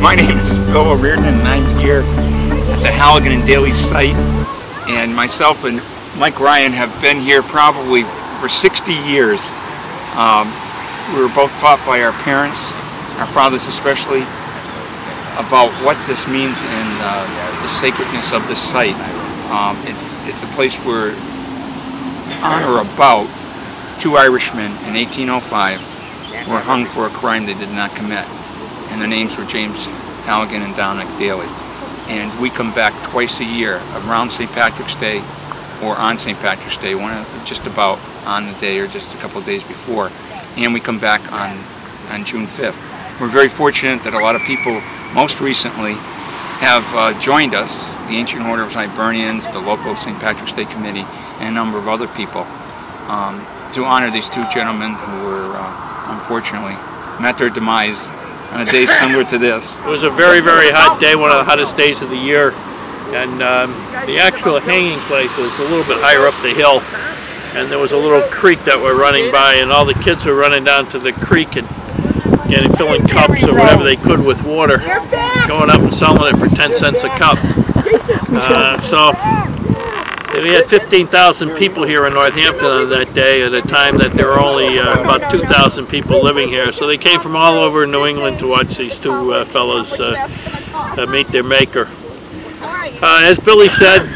My name is Bill O'Riordan, and I'm here at the Halligan and Daley site. And myself and Mike Ryan have been here probably for 60 years. We were both taught by our parents, our fathers especially, about what this means and the sacredness of this site. It's a place where, on or about, 2 Irishmen in 1805 were hung for a crime they did not commit, and their names were James Halligan and Dominic Daley. And we come back twice a year, around St. Patrick's Day or on St. Patrick's Day, just about on the day or just a couple of days before, and we come back on June 5th. We're very fortunate that a lot of people, most recently, have joined us, the Ancient Order of Hibernians, the local St. Patrick's Day Committee, and a number of other people, to honor these 2 gentlemen who were, unfortunately, met their demise on a day similar to this. It was a very, very hot day, one of the hottest days of the year, and the actual hanging place was a little bit higher up the hill, and there was a little creek that we're running by, and all the kids were running down to the creek and filling cups or whatever they could with water, going up and selling it for 10 cents a cup. So we had 15,000 people here in Northampton on that day at a time that there were only about 2,000 people living here. So they came from all over New England to watch these 2 fellows meet their maker. As Billy said,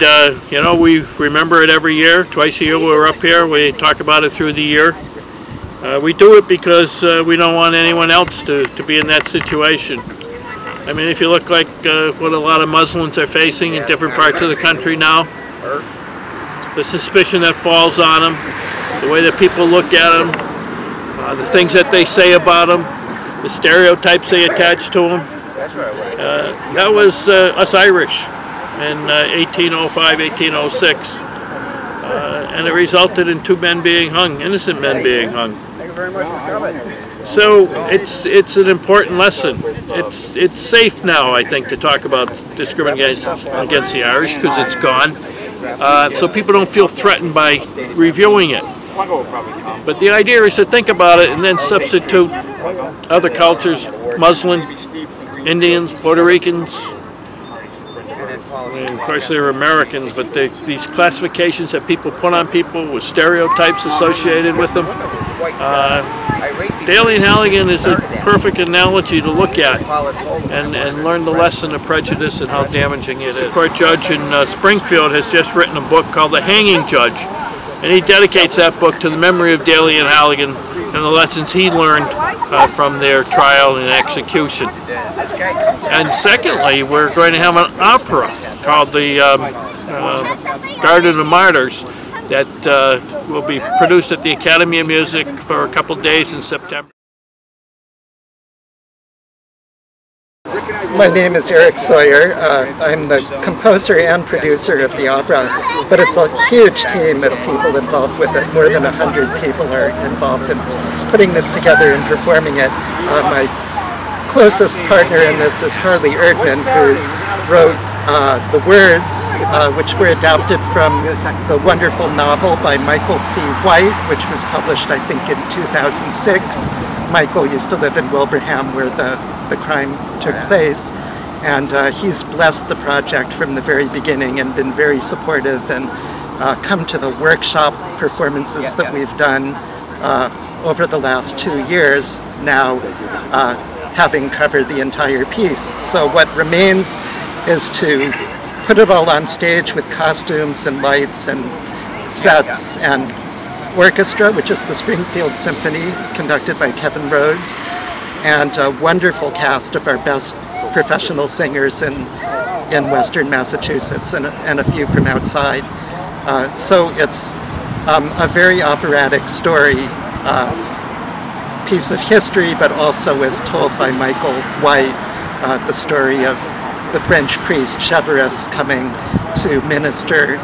you know, we remember it every year. Twice a year we're up here. We talk about it through the year. We do it because we don't want anyone else to be in that situation. I mean, if you look like what a lot of Muslims are facing in different parts of the country now, the suspicion that falls on them, the way that people look at them, the things that they say about them, the stereotypes they attach to them. That was us Irish in 1805, 1806. And it resulted in 2 men being hung, innocent men being hung. Thank you very much for coming. So it's an important lesson. It's safe now, I think, to talk about discrimination against the Irish because it's gone. So people don't feel threatened by reviewing it. But the idea is to think about it and then substitute other cultures, Muslim, Indians, Puerto Ricans. I mean, of course they're Americans, but these classifications that people put on people with stereotypes associated with them. Daley and Halligan is a perfect analogy to look at and learn the lesson of prejudice and how damaging it is. The court judge in Springfield has just written a book called The Hanging Judge, and he dedicates that book to the memory of Daley and Halligan and the lessons he learned from their trial and execution. And secondly, we're going to have an opera called the Garden of Martyrs that will be produced at the Academy of Music for a couple days in September. My name is Eric Sawyer. I'm the composer and producer of the opera, but it's a huge team of people involved with it. More than 100 people are involved in putting this together and performing it. My closest partner in this is Harley Erdman, who wrote the words, which were adapted from the wonderful novel by Michael C. White, which was published, I think, in 2006. Michael used to live in Wilbraham, where the crime took place, and he's blessed the project from the very beginning and been very supportive and come to the workshop performances that we've done over the last 2 years now, having covered the entire piece. So what remains is to put it all on stage with costumes and lights and sets and orchestra, which is the Springfield Symphony, conducted by Kevin Rhodes, and a wonderful cast of our best professional singers in Western Massachusetts and a few from outside. So it's a very operatic story, piece of history, but also as told by Michael White, the story of the French priest Cheverus coming to minister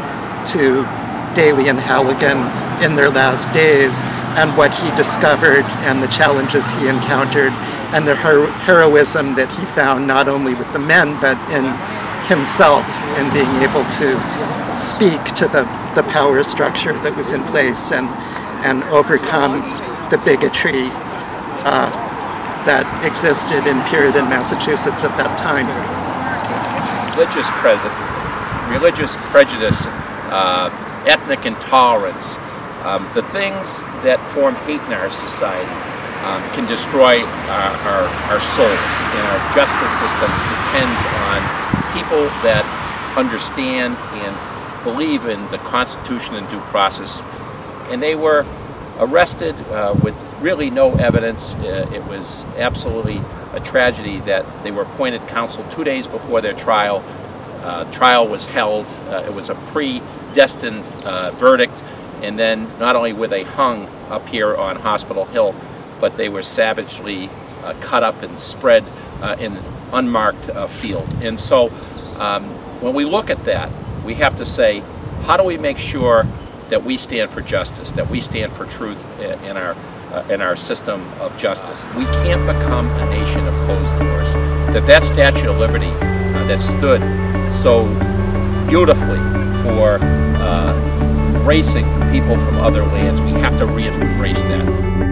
to Daley and Halligan in their last days, and what he discovered and the challenges he encountered and the heroism that he found not only with the men but in himself, in being able to speak to the power structure that was in place and overcome the bigotry that existed in Puritan Massachusetts at that time. Religious prejudice, ethnic intolerance, the things that form hate in our society can destroy our souls. And our justice system depends on people that understand and believe in the Constitution and due process. And they were arrested with really no evidence. It was absolutely a tragedy that they were appointed counsel 2 days before their trial. Trial was held. It was a predestined verdict, and then not only were they hung up here on Hospital Hill, but they were savagely cut up and spread in an unmarked field. And so when we look at that, we have to say, how do we make sure that we stand for justice, that we stand for truth in our system of justice? We can't become a nation of closed doors. That Statue of Liberty that stood so beautifully for embracing people from other lands, we have to re-embrace that.